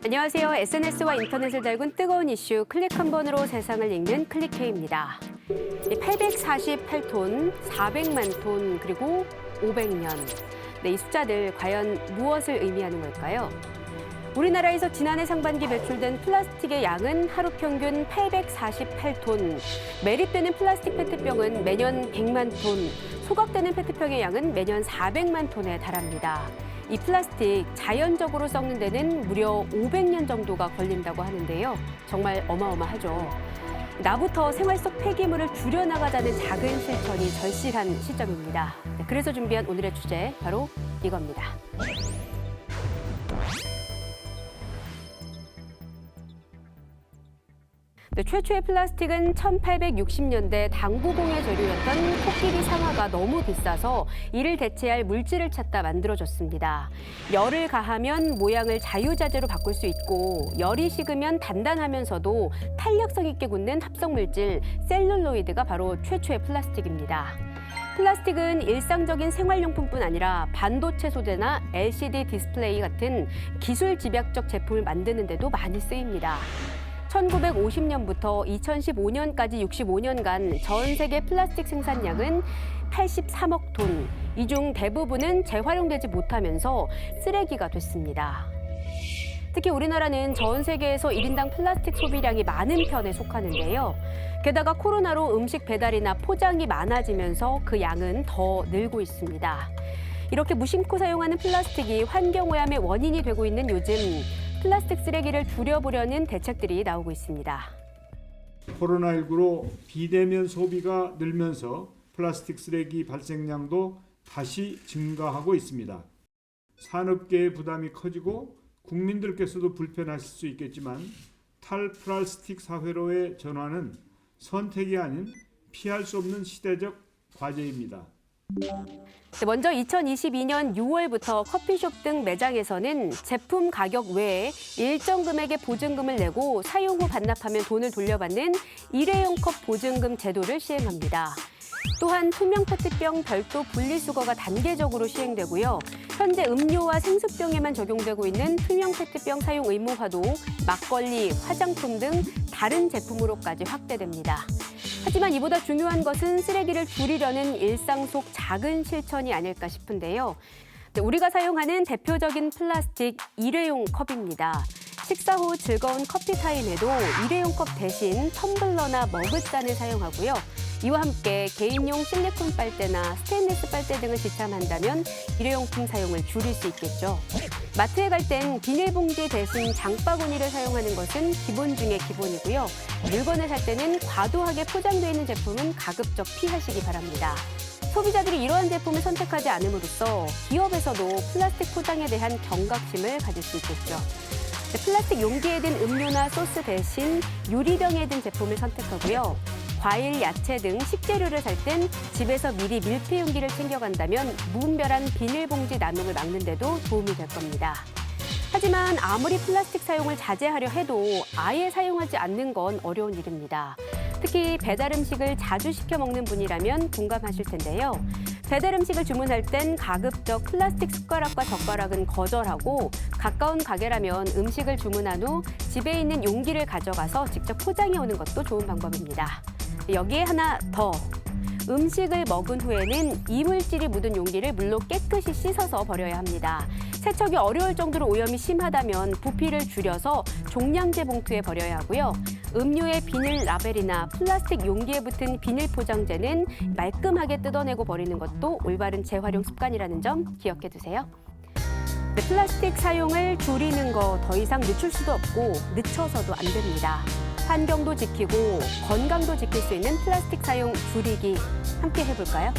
안녕하세요. SNS와 인터넷을 달군 뜨거운 이슈 클릭 한 번으로 세상을 읽는 클릭케이입니다. 848톤, 400만 톤, 그리고 500년. 이 숫자들 과연 무엇을 의미하는 걸까요? 우리나라에서 지난해 상반기 배출된 플라스틱의 양은 하루 평균 848톤, 매립되는 플라스틱 페트병은 매년 100만 톤, 소각되는 페트병의 양은 매년 400만 톤에 달합니다. 이 플라스틱 자연적으로 썩는 데는 무려 500년 정도가 걸린다고 하는데요. 정말 어마어마하죠. 나부터 생활 속 폐기물을 줄여나가자는 작은 실천이 절실한 시점입니다. 그래서 준비한 오늘의 주제, 바로 이겁니다. 최초의 플라스틱은 1860년대 당구공예 재료였던 코끼리 상아가 너무 비싸서 이를 대체할 물질을 찾다 만들어졌습니다. 열을 가하면 모양을 자유자재로 바꿀 수 있고 열이 식으면 단단하면서도 탄력성 있게 굳는 합성물질 셀룰로이드가 바로 최초의 플라스틱입니다. 플라스틱은 일상적인 생활용품뿐 아니라 반도체 소재나 LCD 디스플레이 같은 기술 집약적 제품을 만드는 데도 많이 쓰입니다. 1950년부터 2015년까지 65년간 전 세계 플라스틱 생산량은 83억 톤. 이 중 대부분은 재활용되지 못하면서 쓰레기가 됐습니다. 특히 우리나라는 전 세계에서 1인당 플라스틱 소비량이 많은 편에 속하는데요. 게다가 코로나로 음식 배달이나 포장이 많아지면서 그 양은 더 늘고 있습니다. 이렇게 무심코 사용하는 플라스틱이 환경오염의 원인이 되고 있는 요즘, 플라스틱 쓰레기를 줄여보려는 대책들이 나오고 있습니다. 코로나19로 비대면 소비가 늘면서 플라스틱 쓰레기 발생량도 다시 증가하고 있습니다. 산업계의 부담이 커지고 국민들께서도 불편하실 수 있겠지만 탈플라스틱 사회로의 전환은 선택이 아닌 피할 수 없는 시대적 과제입니다. 먼저 2022년 6월부터 커피숍 등 매장에서는 제품 가격 외에 일정 금액의 보증금을 내고 사용 후 반납하면 돈을 돌려받는 일회용 컵 보증금 제도를 시행합니다. 또한 투명 페트병 별도 분리수거가 단계적으로 시행되고요. 현재 음료와 생수병에만 적용되고 있는 투명 페트병 사용 의무화도 막걸리, 화장품 등 다른 제품으로까지 확대됩니다. 하지만 이보다 중요한 것은 쓰레기를 줄이려는 일상 속 작은 실천이 아닐까 싶은데요. 우리가 사용하는 대표적인 플라스틱 일회용 컵입니다. 식사 후 즐거운 커피 타임에도 일회용 컵 대신 텀블러나 머그잔을 사용하고요. 이와 함께 개인용 실리콘 빨대나 스테인리스 빨대 등을 지참한다면 일회용품 사용을 줄일 수 있겠죠. 마트에 갈 땐 비닐봉지 대신 장바구니를 사용하는 것은 기본 중의 기본이고요. 물건을 살 때는 과도하게 포장되어 있는 제품은 가급적 피하시기 바랍니다. 소비자들이 이러한 제품을 선택하지 않음으로써 기업에서도 플라스틱 포장에 대한 경각심을 가질 수 있겠죠. 플라스틱 용기에 든 음료나 소스 대신 유리병에 든 제품을 선택하고요. 과일, 야채 등 식재료를 살 땐 집에서 미리 밀폐 용기를 챙겨간다면 무분별한 비닐봉지 남용을 막는 데도 도움이 될 겁니다. 하지만 아무리 플라스틱 사용을 자제하려 해도 아예 사용하지 않는 건 어려운 일입니다. 특히 배달 음식을 자주 시켜 먹는 분이라면 공감하실 텐데요. 배달 음식을 주문할 땐 가급적 플라스틱 숟가락과 젓가락은 거절하고 가까운 가게라면 음식을 주문한 후 집에 있는 용기를 가져가서 직접 포장해 오는 것도 좋은 방법입니다. 여기에 하나 더. 음식을 먹은 후에는 이물질이 묻은 용기를 물로 깨끗이 씻어서 버려야 합니다. 세척이 어려울 정도로 오염이 심하다면 부피를 줄여서 종량제 봉투에 버려야 하고요. 음료의 비닐 라벨이나 플라스틱 용기에 붙은 비닐 포장재는 말끔하게 뜯어내고 버리는 것도 올바른 재활용 습관이라는 점 기억해 두세요. 플라스틱 사용을 줄이는 거 더 이상 늦출 수도 없고 늦춰서도 안 됩니다. 환경도 지키고 건강도 지킬 수 있는 플라스틱 사용 줄이기 함께 해볼까요?